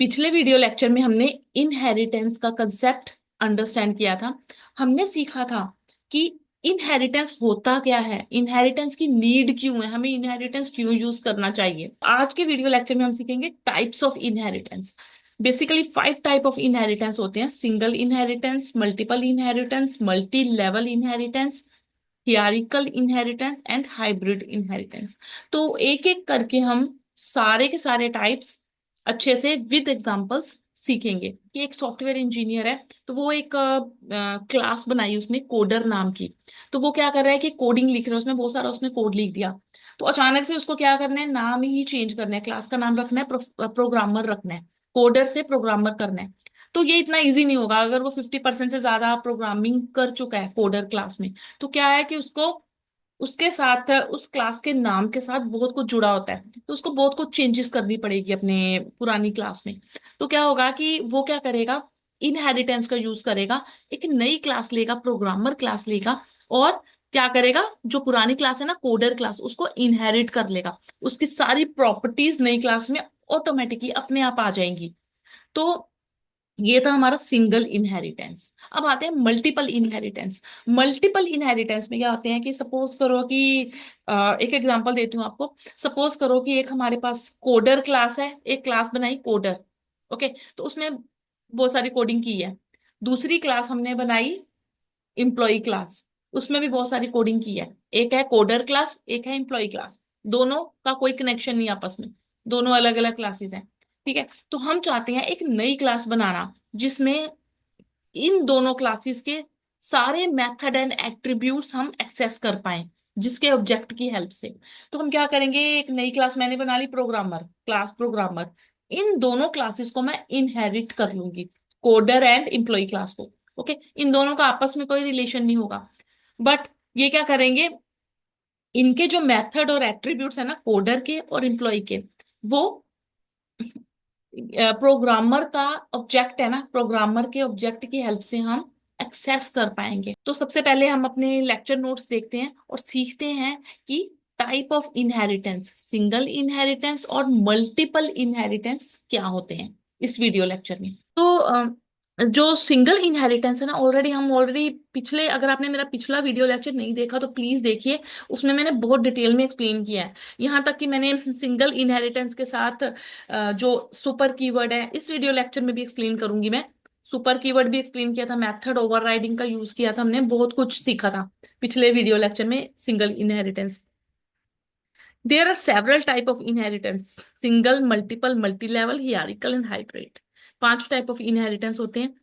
पिछले video lecture में हमने इनहेरिटेंस का कंसेप्ट अंडरस्टैंड किया था। हमने सीखा था कि इनहेरिटेंस होता क्या है, इनहेरिटेंस की नीड क्यों है, हमें इनहेरिटेंस क्यों यूज करना चाहिए। आज के वीडियो लेक्चर में हम सीखेंगे types of inheritance. Basically 5 type of inheritance होते हैं: single inheritance, multiple inheritance, multi level inheritance, hierarchical inheritance and hybrid inheritance. तो एक एक करके हम सारे के सारे टाइप्स अच्छे से विद एग्जांपल्स सीखेंगे। कि एक सॉफ्टवेयर इंजीनियर है, तो वो एक क्लास बनाई उसने कोडर नाम की। तो वो क्या कर रहा है कि कोडिंग लिख रहा है, उसमें बहुत सारा उसने कोड लिख दिया। तो अचानक से उसको क्या करना है, नाम ही चेंज करना है, क्लास का नाम रखना है, प्रोग्रामर रखना है, कोडर से प्रोग्रामर करना है। तो ये इतना इजी नहीं होगा अगर वो 50% से ज्यादा प्रोग्रामिंग कर चुका है कोडर क्लास में। तो क्या है कि उसको उसके साथ उस क्लास के नाम के साथ बहुत कुछ जुड़ा होता है, तो उसको बहुत कुछ चेंजेस करनी पड़ेगी अपने पुरानी क्लास में। तो क्या होगा कि वो क्या करेगा, इनहेरिटेंस का यूज करेगा। एक नई क्लास लेगा, प्रोग्रामर क्लास लेगा, और क्या करेगा, जो पुरानी क्लास है ना कोडर क्लास, उसको इनहेरिट कर लेगा। उसकी सारी प्रॉपर्टीज नई क्लास में ऑटोमेटिकली अपने आप आ जाएंगी। तो ये था हमारा सिंगल इनहेरिटेंस। अब आते हैं मल्टीपल इनहेरिटेंस। मल्टीपल इनहेरिटेंस में क्या होते हैं कि सपोज करो कि एक एग्जांपल देती हूँ आपको। सपोज करो कि एक हमारे पास कोडर क्लास है, एक क्लास बनाई कोडर। ओके, तो उसमें बहुत सारी कोडिंग की है। दूसरी क्लास हमने बनाई एम्प्लॉय क्लास, उसमें भी बहुत सारी कोडिंग की है। एक है कोडर क्लास, एक है एम्प्लॉय क्लास। दोनों का कोई कनेक्शन नहीं आपस में, दोनों अलग अलग क्लासेस हैं। ठीक है, तो हम चाहते हैं एक नई क्लास बनाना जिसमें इन दोनों क्लासेस के सारे मेथड एंड एट्रीब्यूट्स हम एक्सेस कर पाए, जिसके ऑब्जेक्ट की हेल्प से। तो हम क्या करेंगे, एक नई क्लास मैंने बना ली, प्रोग्रामर क्लास, प्रोग्रामर। इन दोनों क्लासेस को मैं इनहेरिट कर लूंगी, कोडर एंड एम्प्लॉय क्लास को। ओके, इन दोनों का आपस में कोई रिलेशन नहीं होगा, बट ये क्या करेंगे, इनके जो मेथड और एट्रीब्यूट्स है ना कोडर के और एम्प्लॉय के, वो प्रोग्रामर का ऑब्जेक्ट है ना, प्रोग्रामर के ऑब्जेक्ट की हेल्प से हम एक्सेस कर पाएंगे। तो सबसे पहले हम अपने लेक्चर नोट्स देखते हैं और सीखते हैं कि type of inheritance, single inheritance और मल्टीपल इनहेरिटेंस क्या होते हैं इस वीडियो लेक्चर में। तो जो सिंगल इनहेरिटेंस है ना, ऑलरेडी पिछले, अगर आपने मेरा पिछला वीडियो लेक्चर नहीं देखा तो प्लीज देखिए। उसमें मैंने बहुत डिटेल में एक्सप्लेन किया है। यहाँ तक कि मैंने सिंगल इनहेरिटेंस के साथ जो सुपर कीवर्ड है, इस वीडियो लेक्चर में भी एक्सप्लेन करूंगी मैं। सुपर कीवर्ड भी एक्सप्लेन किया था, मेथड ओवरराइडिंग का यूज किया था, हमने बहुत कुछ सीखा था पिछले वीडियो लेक्चर में single inheritance. There are several type of inheritance: single, multiple, multi level, hierarchical and hybrid. 5 type of inheritance होते हैं।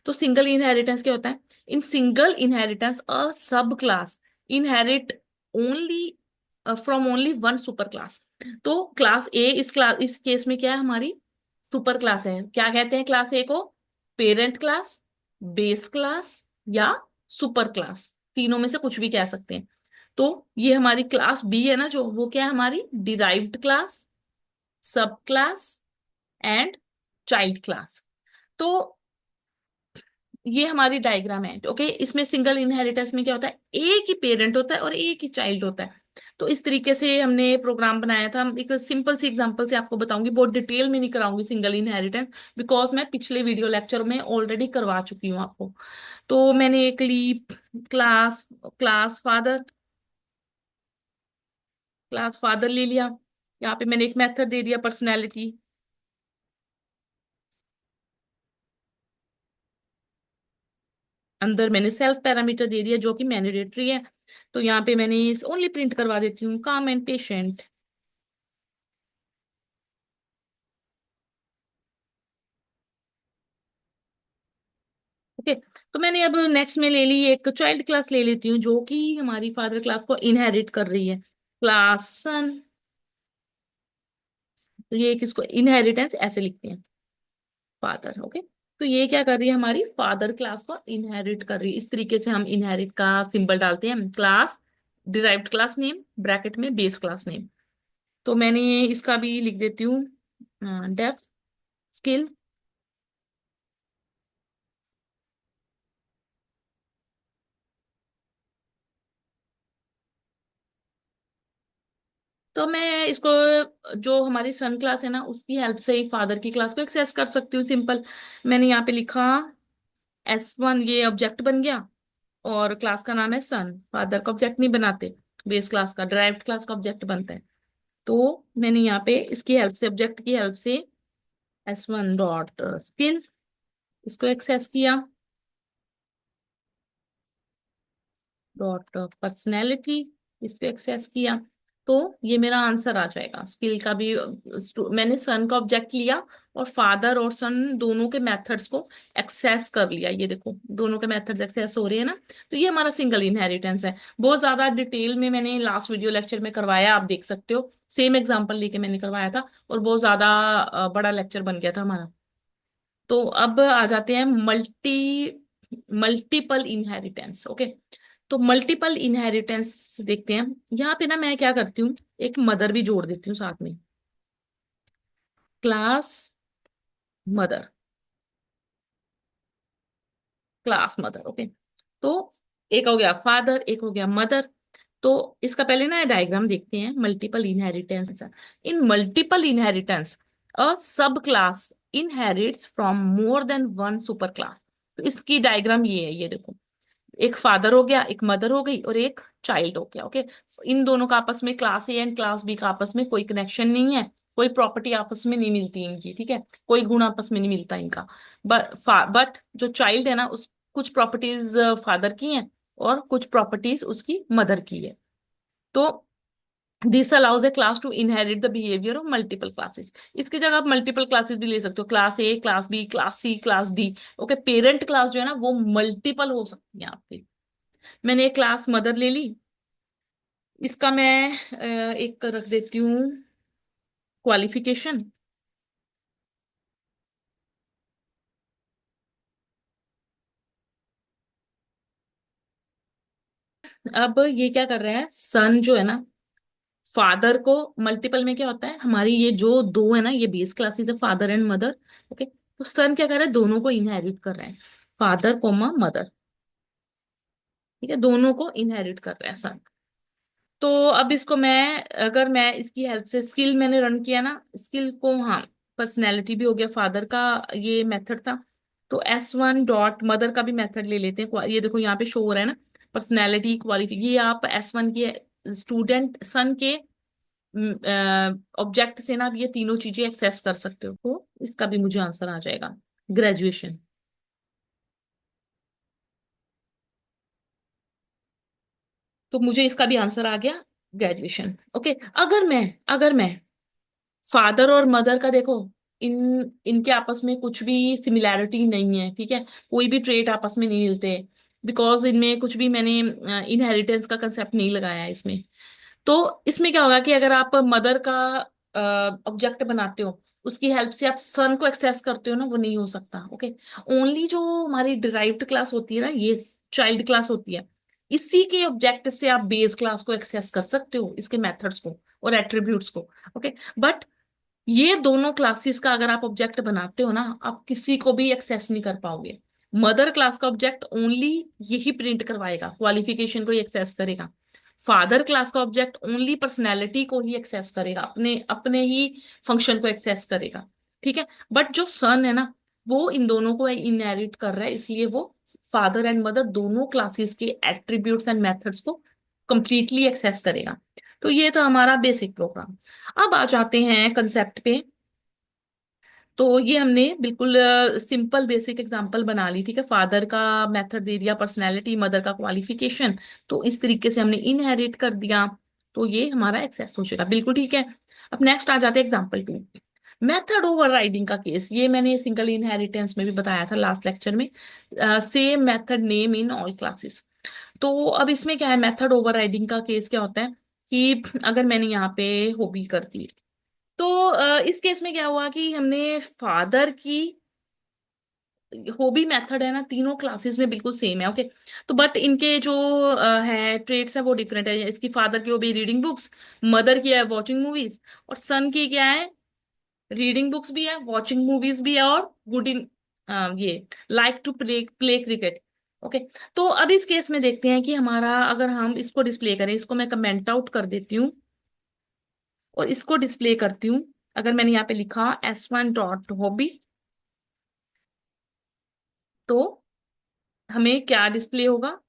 तो सिंगल इनहेरिटेंस क्या होता है? In single inheritance a sub class inherit only from only one super class. तो class ए, इस case में क्या है, हमारी सुपर क्लास है। क्या कहते हैं क्लास ए को? पेरेंट क्लास, बेस क्लास, या सुपर क्लास, तीनों में से कुछ भी कह सकते हैं। तो ये हमारी क्लास बी है ना, जो वो क्या है, हमारी डिराइव्ड क्लास, सब क्लास एंड चाइल्ड क्लास। तो ये हमारी डायग्राम है। ओके, इसमें सिंगल इनहेरिटेंस में क्या होता है, एक ही पेरेंट होता है और एक ही चाइल्ड होता है। तो इस तरीके से हमने प्रोग्राम बनाया था। हम एक सिंपल सी एग्जांपल से आपको बताऊंगी, बहुत डिटेल में नहीं कराऊंगी सिंगल इनहेरिटेंस, बिकॉज मैं पिछले वीडियो लेक्चर में ऑलरेडी करवा चुकी हूँ आपको। तो मैंने एक ली class, class father, class father ले लिया। यहाँ पे मैंने एक मेथड दे दिया पर्सनैलिटी। अंदर मैंने सेल्फ पैरामीटर दे दिया जो कि मैंडेटरी है। तो यहाँ पे मैंने ओनली प्रिंट करवा देती हूँ काम एंड पेशेंट। ओके, तो मैंने अब नेक्स्ट में ले ली एक चाइल्ड क्लास ले लेती हूँ जो कि हमारी फादर क्लास को इनहेरिट कर रही है, क्लास सन। तो ये किसको इनहेरिटेंस ऐसे लिखते हैं, फादर। ओके, तो ये क्या कर रही है, हमारी फादर क्लास को इनहेरिट कर रही है। इस तरीके से हम इनहेरिट का सिंबल डालते हैं। Class, derived class name, bracket में बेस क्लास नेम। तो मैंने इसका भी लिख देती हूँ डेफ स्किल। तो मैं इसको, जो हमारी सन क्लास है ना, उसकी हेल्प से ही फादर की क्लास को एक्सेस कर सकती हूँ। सिंपल, मैंने यहाँ पे लिखा S1, ये ऑब्जेक्ट बन गया, और क्लास का नाम है सन। फादर का ऑब्जेक्ट नहीं बनाते, बेस क्लास का, ड्राइव्ड क्लास का ऑब्जेक्ट बनता है। तो मैंने यहाँ पे इसकी हेल्प से, ऑब्जेक्ट की हेल्प से, S1 डॉट स्किल, इसको एक्सेस किया, डॉट पर्सनैलिटी, इसको एक्सेस किया। तो ये मेरा आंसर आ जाएगा स्किल का भी। मैंने सन का ऑब्जेक्ट लिया और फादर और सन दोनों के मेथड्स को एक्सेस कर लिया। ये देखो, दोनों के मेथड्स एक्सेस हो रहे हैं ना। तो ये हमारा सिंगल इनहेरिटेंस है। बहुत ज्यादा डिटेल में मैंने लास्ट वीडियो लेक्चर में करवाया, आप देख सकते हो। सेम एग्जांपल लेके मैंने करवाया था, और बहुत ज्यादा बड़ा लेक्चर बन गया था हमारा। तो अब आ जाते हैं मल्टीपल इनहेरिटेंस। ओके, तो मल्टीपल इनहेरिटेंस देखते हैं। यहाँ पे ना मैं क्या करती हूँ, एक मदर भी जोड़ देती हूँ साथ में, class mother, class mother. Okay, तो एक हो गया फादर, एक हो गया मदर। तो इसका पहले ना डायग्राम देखते हैं, multiple inheritance. In multiple inheritance, a sub class inherits from more than one super class. तो इसकी डायग्राम ये है, ये देखो, एक फादर हो गया, एक मदर हो गई, और एक चाइल्ड हो गया। ओके, इन दोनों का आपस में, class A and class B का आपस में कोई कनेक्शन नहीं है, कोई प्रॉपर्टी आपस में नहीं मिलती इनकी, ठीक है, कोई गुण आपस में नहीं मिलता इनका। बट जो चाइल्ड है ना, उस कुछ प्रॉपर्टीज फादर की हैं, और कुछ प्रॉपर्टीज उसकी मदर की है। तो this allows a class to inherit the behaviour of multiple classes. इसकी जगह आप मल्टीपल क्लासेस भी ले सकते हो, class A, class B, class C, class D. Okay, parent class जो है ना, वो मल्टीपल हो सकती है आपकी। मैंने एक क्लास मदर ले ली, इसका मैं एक रख देती हूँ क्वालिफिकेशन। अब ये क्या कर रहे हैं, सन जो है ना, फादर को, मल्टीपल में क्या होता है, हमारी ये जो दो है ना, ये बेस क्लासेस है, फादर एंड मदर। ओके, तो सन क्या कर रहा है, दोनों को इनहेरिट कर रहे हैं, फादर कोमा मदर। ठीक है, दोनों को इनहेरिट कर रहे हैं सन। तो अब इसको मैं, अगर मैं इसकी हेल्प से स्किल मैंने रन किया ना, स्किल को, हाँ, पर्सनैलिटी भी हो गया, फादर का ये मेथड था। तो S1 डॉट मदर का भी मेथड ले लेते हैं। ये देखो यहाँ पे शो हो रहा है ना, पर्सनैलिटी, क्वालिफिकेशन, ये आप S1 के स्टूडेंट सन के ऑब्जेक्ट से ना आप ये तीनों चीजें एक्सेस कर सकते हो। तो इसका भी मुझे आंसर आ जाएगा, ग्रेजुएशन। तो मुझे इसका भी आंसर आ गया, ग्रेजुएशन। ओके, अगर मैं फादर और मदर का देखो, इनके आपस में कुछ भी सिमिलैरिटी नहीं है, ठीक है, कोई भी ट्रेट आपस में नहीं मिलते, बिकॉज इनमें कुछ भी मैंने इनहेरिटेंस का कंसेप्ट नहीं लगाया है इसमें। तो इसमें क्या होगा कि अगर आप मदर का ऑब्जेक्ट बनाते हो, उसकी हेल्प से आप सन को एक्सेस करते हो ना, वो नहीं हो सकता। ओके, ओनली जो हमारी डिराइव्ड क्लास होती है ना, ये चाइल्ड क्लास होती है, इसी के ऑब्जेक्ट से आप बेस क्लास को एक्सेस कर सकते हो, इसके मेथड्स को और एट्रीब्यूट्स को। ओके, बट ये दोनों क्लासेस का अगर आप ऑब्जेक्ट बनाते हो ना, आप किसी को भी एक्सेस नहीं कर पाओगे। मदर क्लास का ऑब्जेक्ट ओनली यही प्रिंट करवाएगा, क्वालिफिकेशन को ही एक्सेस करेगा। फादर क्लास का ऑब्जेक्ट ओनली पर्सनैलिटी को ही एक्सेस करेगा, अपने अपने ही फंक्शन को एक्सेस करेगा। ठीक है, बट जो सन है ना, वो इन दोनों को इनहेरिट कर रहा है, इसलिए वो फादर एंड मदर दोनों क्लासेस के एट्रीब्यूट्स एंड मेथड्स को कंप्लीटली एक्सेस करेगा। तो ये था हमारा बेसिक प्रोग्राम। अब आ जाते हैं कंसेप्ट पे। तो ये हमने बिल्कुल सिंपल बेसिक एग्जांपल बना ली, ठीक है, फादर का मेथड दे दिया, पर्सनैलिटी, मदर का क्वालिफिकेशन। तो इस तरीके से हमने इनहेरिट कर दिया, तो ये हमारा एक्सेस हो जाएगा, बिल्कुल ठीक है। अब नेक्स्ट आ जाते हैं एग्जांपल 2, मेथड ओवरराइडिंग का केस। ये मैंने सिंगल इनहेरिटेंस में भी बताया था लास्ट लेक्चर में, same method name in all classes. तो अब इसमें क्या है, मेथड ओवरराइडिंग का केस क्या होता है कि अगर मैंने यहाँ पे हॉबी कर दी, तो इस केस में क्या हुआ कि हमने फादर की हॉबी मेथड है ना, तीनों क्लासेस में बिल्कुल सेम है। ओके, तो बट इनके जो है ट्रेड्स है वो डिफरेंट है। इसकी फादर की हॉबी रीडिंग बुक्स, मदर की है वॉचिंग मूवीज, और सन की क्या है, रीडिंग बुक्स भी है, वॉचिंग मूवीज भी है, और गुड इन ये like to play play cricket. Okay, तो अब इस केस में देखते हैं कि हमारा, अगर हम इसको डिस्प्ले करें, इसको मैं कमेंट आउट कर देती हूँ। और इसको डिस्प्ले करती हूँ। अगर मैंने यहाँ पे लिखा s1.hobby, तो हमें क्या डिस्प्ले होगा?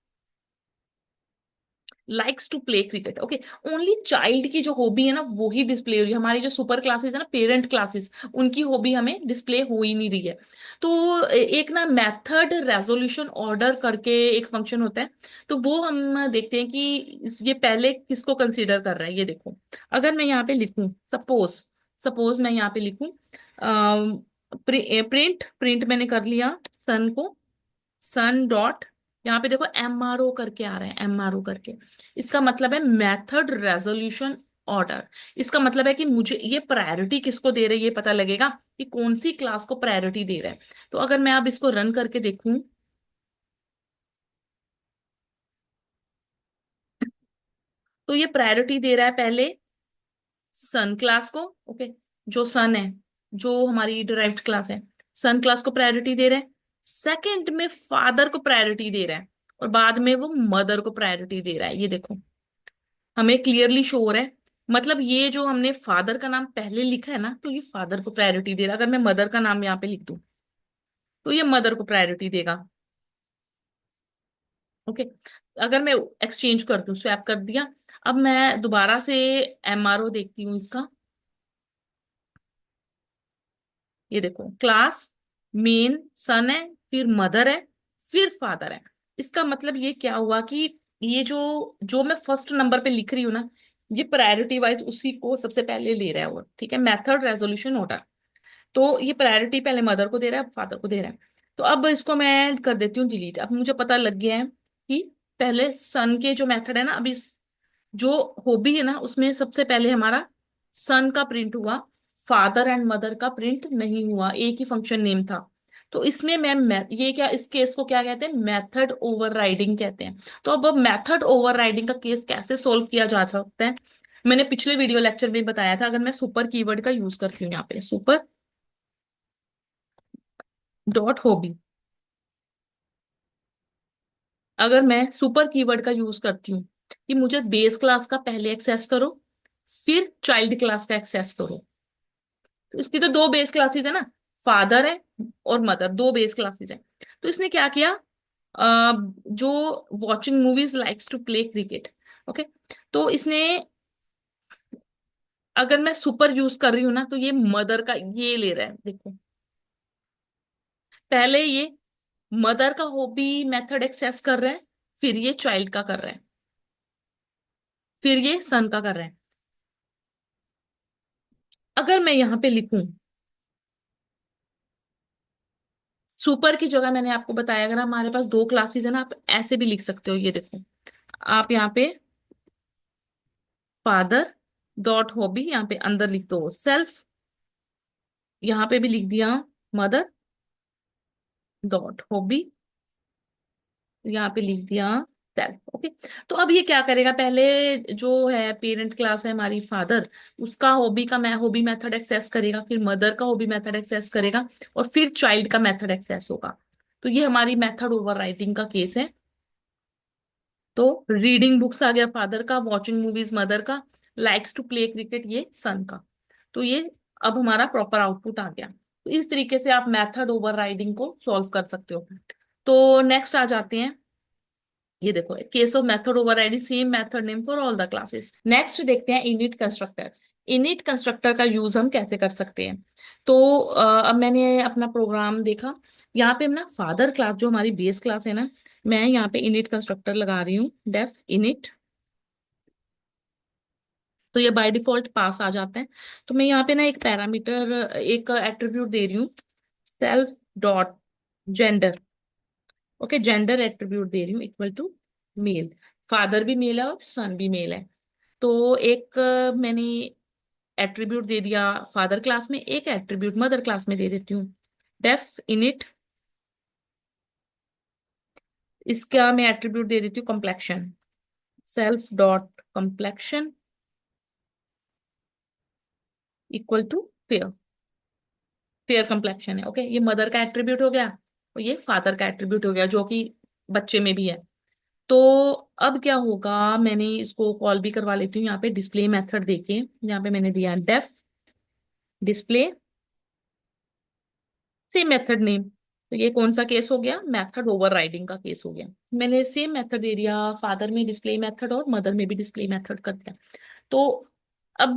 Likes to play cricket. Okay, only child की जो हॉबी है ना वो ही डिस्प्ले हो रही है। हमारी जो सुपर क्लासेस है ना, पेरेंट क्लासेस, उनकी हॉबी हमें डिस्प्ले हो ही नहीं रही है। तो एक ना मेथड रेजोल्यूशन ऑर्डर करके एक फंक्शन होता है, तो वो हम देखते हैं कि ये पहले किसको कंसीडर कर रहा है। ये देखो, अगर मैं यहाँ पे लिखूं, सपोज सपोज मैं यहाँ पे लिखूं प्रिंट प्रिंट मैंने कर लिया सन को, सन डॉट, यहाँ पे देखो एमआरओ करके आ रहा है, एमआरओ करके। इसका मतलब है मेथड रेजोल्यूशन ऑर्डर। इसका मतलब है कि मुझे ये प्रायोरिटी किसको दे रहे हैं, ये पता लगेगा कि कौन सी क्लास को प्रायोरिटी दे रहा है। तो अगर मैं अब इसको रन करके देखूं, तो ये प्रायोरिटी दे रहा है पहले सन क्लास को। ओके, जो सन है, जो हमारी डिराइव्ड क्लास है, सन क्लास को प्रायोरिटी दे रहा है। सेकंड में फादर को प्रायोरिटी दे रहा है, और बाद में वो मदर को प्रायोरिटी दे रहा है। ये देखो, हमें क्लियरली शो हो रहा है। मतलब ये जो हमने फादर का नाम पहले लिखा है ना, तो ये फादर को प्रायोरिटी दे रहा है। अगर मैं मदर का नाम यहाँ पे लिख दूं, तो ये मदर को प्रायोरिटी देगा। ओके, अगर मैं एक्सचेंज कर दूं, स्वैप कर दिया, अब मैं दोबारा से एमआरओ देखती हूँ इसका। ये देखो, क्लास मेन सन है, फिर मदर है, फिर फादर है। इसका मतलब ये क्या हुआ कि ये जो जो मैं फर्स्ट नंबर पे लिख रही हूँ ना, ये प्रायोरिटी वाइज उसी को सबसे पहले ले रहा है वो। ठीक है, मेथड रेजोल्यूशन ऑर्डर। तो ये प्रायोरिटी पहले मदर को दे रहा है, अब फादर को दे रहा है। तो अब इसको मैं कर देती हूँ डिलीट। अब मुझे पता लग गया है कि पहले सन के जो मेथड है ना, अभी जो हॉबी है ना, उसमें सबसे पहले हमारा सन का प्रिंट हुआ, फादर एंड मदर का प्रिंट नहीं हुआ, एक ही फंक्शन नेम था। तो इसमें ये क्या, इस केस को क्या कहते हैं? मेथड ओवरराइडिंग कहते हैं। तो अब मेथड ओवरराइडिंग का केस कैसे सोल्व किया जा सकता है, मैंने पिछले वीडियो लेक्चर में बताया था। अगर मैं सुपर कीवर्ड का यूज करती हूँ, यहाँ पे सुपर डॉट हॉबी, अगर मैं सुपर कीवर्ड का यूज करती हूँ कि मुझे बेस क्लास का पहले एक्सेस करो, फिर चाइल्ड क्लास का एक्सेस करो। तो इसकी तो दो बेस क्लासेस है ना, फादर है और मदर, दो बेस क्लासेस है। तो इसने क्या किया, जो watching movies likes to play cricket. Okay, तो इसने, अगर मैं सुपर यूज कर रही हूँ ना, तो ये मदर का ये ले रहा है। देखो, पहले ये मदर का हॉबी मेथड एक्सेस कर रहा है, फिर ये चाइल्ड का कर रहा है, फिर ये सन का कर रहा है। अगर मैं यहाँ पे लिखूं, सुपर की जगह मैंने आपको बताया, अगर हमारे पास दो क्लासेस है ना, आप ऐसे भी लिख सकते हो। ये देखो, आप यहाँ पे फादर डॉट हॉबी, यहाँ पे अंदर लिख दो सेल्फ, यहाँ पे भी लिख दिया मदर डॉट हॉबी, यहाँ पे लिख दिया सेल्फ। ओके, तो अब ये क्या करेगा, पहले जो है पेरेंट क्लास है हमारी फादर, उसका हॉबी का मैं हॉबी मेथड एक्सेस करेगा, फिर मदर का हॉबी मेथड एक्सेस करेगा, और फिर चाइल्ड का मेथड एक्सेस होगा। तो ये हमारी मेथड ओवरराइटिंग का केस है। तो रीडिंग बुक्स आ गया फादर का, वॉचिंग मूवीज मदर का, लाइक्स टू प्ले क्रिकेट ये सन का। तो ये अब हमारा प्रॉपर आउटपुट आ गया। तो इस तरीके से आप मेथड ओवरराइडिंग को सॉल्व कर सकते हो। तो नेक्स्ट आ जाते हैं, ये देखो, case of method overriding, same method name for all the classes. Next देखते हैं इनिट कंस्ट्रक्टर। इनिट कंस्ट्रक्टर का यूज हम कैसे कर सकते हैं? तो अब मैंने अपना प्रोग्राम देखा, यहाँ पे हम ना फादर क्लास जो हमारी बेस क्लास है ना, मैं यहाँ पे इनिट कंस्ट्रक्टर लगा रही हूँ, डेफ इनिट। तो ये बाय डिफॉल्ट पास आ जाते हैं। तो मैं यहाँ पे ना एक पैरामीटर, एक एट्रीब्यूट दे रही हूँ, self dot gender. Okay, gender attribute दे रही हूँ इक्वल टू मेल। फादर भी मेल है और सन भी मेल है। तो एक मैंने एट्रीब्यूट दे दिया फादर क्लास में, एक एट्रीब्यूट मदर क्लास में दे देती हूँ, डेफ इनिट। इसका मैं एट्रीब्यूट दे देती हूँ complexion, self dot complexion equal to fair. Fair complexion है। ओके, ये मदर का एट्रीब्यूट हो गया, और ये फादर का एट्रीब्यूट हो गया, जो कि बच्चे में भी है। तो अब क्या होगा, मैंने इसको कॉल भी करवा लेती हूँ यहाँ पे डिस्प्ले मेथड देके। यहाँ पे मैंने दिया def display, same method name. तो ये कौन सा केस हो गया, मेथड ओवरराइडिंग का केस हो गया। मैंने सेम मेथड दे दिया, फादर में डिस्प्ले मेथड और मदर में भी डिस्प्ले मेथड कर दिया। तो अब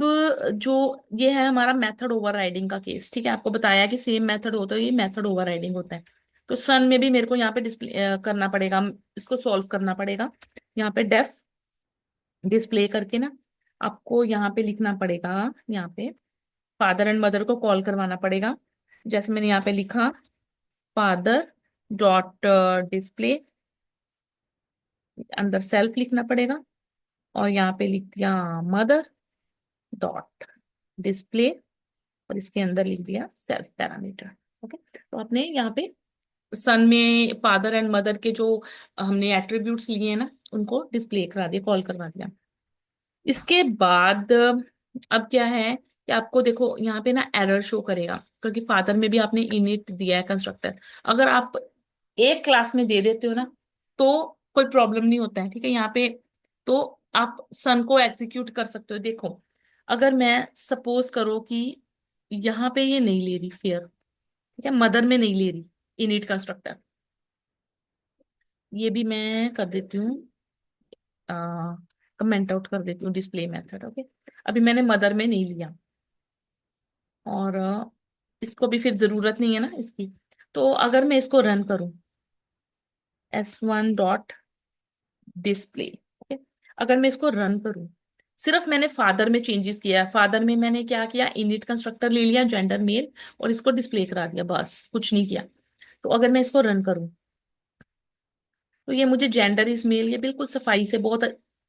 जो ये है हमारा मेथड ओवरराइडिंग का केस, ठीक है, आपको बताया कि सेम मेथड होता है, ये मेथड ओवरराइडिंग होता है। तो सन में भी मेरे को यहाँ पे डिस्प्ले करना पड़ेगा, इसको सॉल्व करना पड़ेगा। यहाँ पे डेफ डिस्प्ले करके ना आपको यहाँ पे लिखना पड़ेगा, यहाँ पे फादर एंड मदर को कॉल करवाना पड़ेगा। जैसे मैंने यहाँ पे लिखा फादर डॉट डिस्प्ले, अंदर सेल्फ लिखना पड़ेगा, और यहाँ पे लिख दिया मदर डॉट डिस्प्ले, और इसके अंदर लिख दिया सेल्फ पैरामीटर। ओके, तो आपने यहाँ पे सन में फादर एंड मदर के जो हमने एट्रीब्यूट्स लिए हैं ना, उनको डिस्प्ले करा दिया, कॉल करवा दिया। इसके बाद अब क्या है कि आपको देखो यहाँ पे ना एरर शो करेगा, क्योंकि फादर में भी आपने इनिट दिया है कंस्ट्रक्टर। अगर आप एक क्लास में दे देते हो ना, तो कोई प्रॉब्लम नहीं होता है, ठीक है। यहाँ पे तो आप सन को एग्जीक्यूट कर सकते हो। देखो, अगर मैं सपोज करो कि यहाँ पे ये नहीं ले रही फेयर, ठीक है, मदर में नहीं ले रही इनिट कंस्ट्रक्टर, ये भी मैं कर देती हूँ, कमेंट आउट कर देती हूँ डिस्प्ले मेथड। ओके, अभी मैंने मदर में नहीं लिया, और इसको भी फिर जरूरत नहीं है ना इसकी। तो अगर मैं इसको रन करूं, S1 डिस्प्ले, ओके, अगर मैं इसको रन करूं, सिर्फ मैंने फादर में चेंजेस किया है। फादर में मैंने क्या किया, इनिट कंस्ट्रक्टर ले लिया जेंडर मेल, और इसको डिस्प्ले करा दिया, बस कुछ नहीं किया। तो अगर मैं इसको रन करूं, तो ये मुझे जेंडर इज मेल, ये बिल्कुल सफाई से बहुत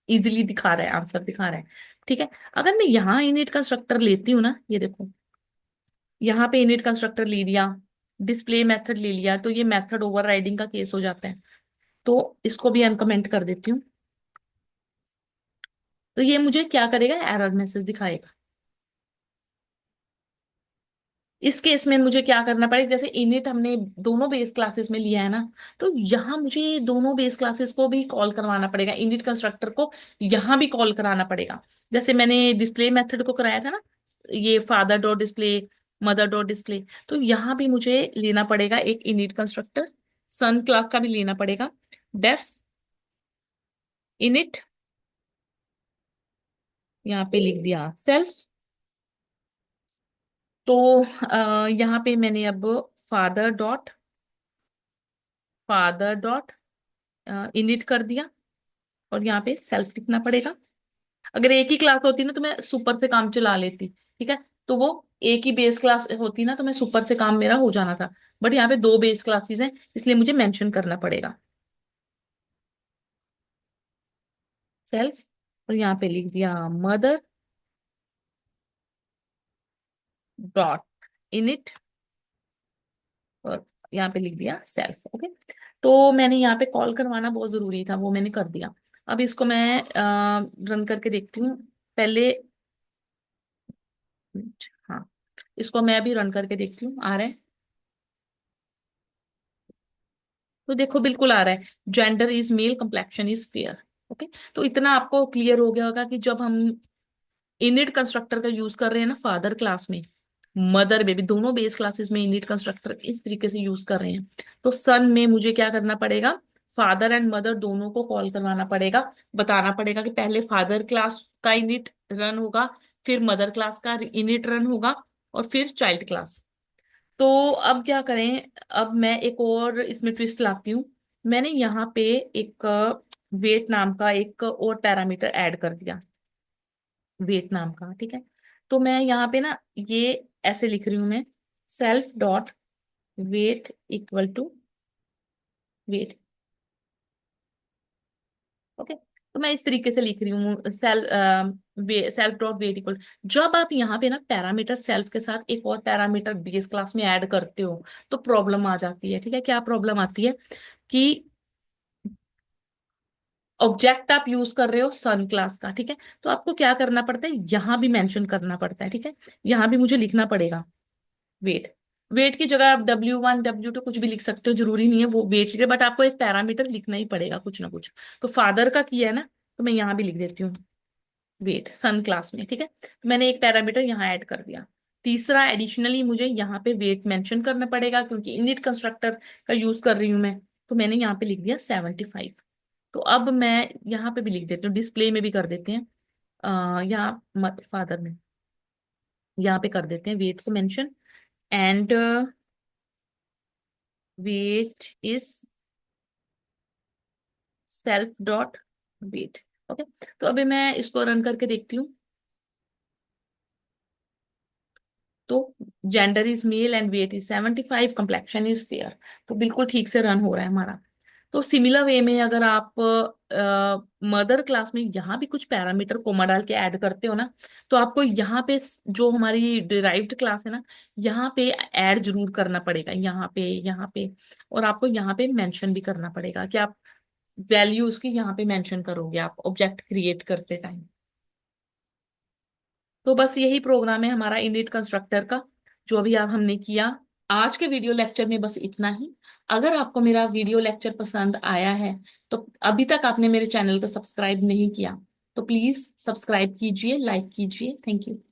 इजीली दिखा रहा है, आंसर दिखा रहा है, ठीक है। अगर मैं यहाँ इनिट कंस्ट्रक्टर लेती हूँ ना, ये देखो, यहाँ पे इनिट कंस्ट्रक्टर ले लिया, डिस्प्ले मेथड ले लिया, तो ये मेथड ओवरराइडिंग का केस हो जाता है। तो इसको भी अनकमेंट कर देती हूँ। तो ये मुझे क्या करेगा, एरर मैसेज दिखाएगा। इस केस में मुझे क्या करना पड़ेगा, जैसे इनिट हमने दोनों बेस क्लासेस में लिया है ना, तो यहाँ मुझे दोनों बेस क्लासेस को भी कॉल करवाना पड़ेगा, इनिट कंस्ट्रक्टर को यहाँ भी कॉल कराना पड़ेगा। जैसे मैंने डिस्प्ले मेथड को कराया था ना, ये father dot display, mother dot display, तो यहाँ भी मुझे लेना पड़ेगा एक इनिट कंस्ट्रक्टर, सन क्लास का भी लेना पड़ेगा, डेफ इनिट, यहाँ पे लिख दिया सेल्फ। तो यहाँ पे मैंने अब फादर डॉट इनिट कर दिया, और यहाँ पे सेल्फ लिखना पड़ेगा। अगर एक ही क्लास होती ना तो मैं सुपर से काम चला लेती, ठीक है। तो वो एक ही बेस क्लास होती ना, तो मैं सुपर से काम मेरा हो जाना था। बट यहाँ पे दो बेस क्लासेस हैं, इसलिए मुझे मेंशन करना पड़ेगा सेल्फ, और यहाँ पे लिख दिया मदर डॉट इनिट, और यहाँ पे लिख दिया सेल्फ। ओके, तो मैंने यहाँ पे कॉल करवाना बहुत जरूरी था, वो मैंने कर दिया। अब इसको मैं रन करके देखती हूँ पहले। हाँ, इसको मैं अभी रन करके देखती हूँ, आ रहा है। तो देखो बिल्कुल आ रहा है, gender is mail, complexion is fair. Okay, तो इतना आपको क्लियर हो गया होगा कि जब हम इनिट कंस्ट्रक्टर का यूज कर रहे हैं ना फादर क्लास में, मदर में भी, दोनों बेस क्लासेस में इनिट कंस्ट्रक्टर इस तरीके से यूज कर रहे हैं, तो सन में मुझे क्या करना पड़ेगा, फादर एंड मदर दोनों को कॉल करवाना पड़ेगा। बताना पड़ेगा कि पहले फादर क्लास का इनिट रन होगा, फिर मदर क्लास का इनिट रन होगा, और फिर चाइल्ड क्लास। तो अब क्या करें, अब मैं एक और इसमें ट्विस्ट लाती हूँ। मैंने यहाँ पे एक वेट नाम का एक और पैरामीटर ऐड कर दिया, वेट नाम का, ठीक है। तो मैं यहाँ पे ना ये ऐसे लिख रही हूँ मैं, self dot weight equal to weight. Okay, तो मैं इस तरीके से लिख रही हूँ, सेल्फ डॉट वेट इक्वल। जब आप यहाँ पे ना पैरामीटर सेल्फ के साथ एक और पैरामीटर बेस क्लास में ऐड करते हो, तो प्रॉब्लम आ जाती है, ठीक है। क्या प्रॉब्लम आती है कि ऑब्जेक्ट आप यूज कर रहे हो सन क्लास का, ठीक है, तो आपको क्या करना पड़ता है, यहाँ भी मेंशन करना पड़ता है, ठीक है। यहाँ भी मुझे लिखना पड़ेगा वेट। वेट की जगह आप W1 W2 कुछ भी लिख सकते हो, जरूरी नहीं है वो वेट लिखे, बट आपको एक पैरामीटर लिखना ही पड़ेगा कुछ ना कुछ। तो फादर का किया है ना, तो मैं यहाँ भी लिख देती हूँ वेट सन क्लास में, ठीक है। तो मैंने एक पैरामीटर यहाँ ऐड कर दिया। तीसरा, एडिशनली मुझे यहाँ पे वेट मेंशन करना पड़ेगा क्योंकि इनिट कंस्ट्रक्टर का यूज कर रही हूँ मैं। तो मैंने यहाँ पे लिख दिया 75। तो अब मैं यहाँ पे भी लिख देती हूँ, डिस्प्ले में भी कर देते हैं, यहाँ फादर में यहाँ पे कर देते हैं वेट को mention, and weight is self dot weight. Okay, तो अभी मैं इसको रन करके देखती हूँ। तो gender is male and weight is 75, complexion is fair. तो बिल्कुल ठीक से रन हो रहा है हमारा। तो सिमिलर वे में अगर आप मदर क्लास में यहाँ भी कुछ पैरामीटर कोमा डाल के ऐड करते हो ना, तो आपको यहाँ पे जो हमारी डिराइव्ड क्लास है ना, यहाँ पे ऐड जरूर करना पड़ेगा, यहाँ पे और आपको यहाँ पे मेंशन भी करना पड़ेगा कि आप वैल्यू उसकी यहाँ पे मेंशन करोगे आप ऑब्जेक्ट क्रिएट करते टाइम। तो बस यही प्रोग्राम है हमारा इनिट कंस्ट्रक्टर का, जो अभी आप हमने किया। आज के वीडियो लेक्चर में बस इतना ही। अगर आपको मेरा वीडियो लेक्चर पसंद आया है, तो अभी तक आपने मेरे चैनल को सब्सक्राइब नहीं किया, तो प्लीज सब्सक्राइब कीजिए, लाइक कीजिए। Thank you.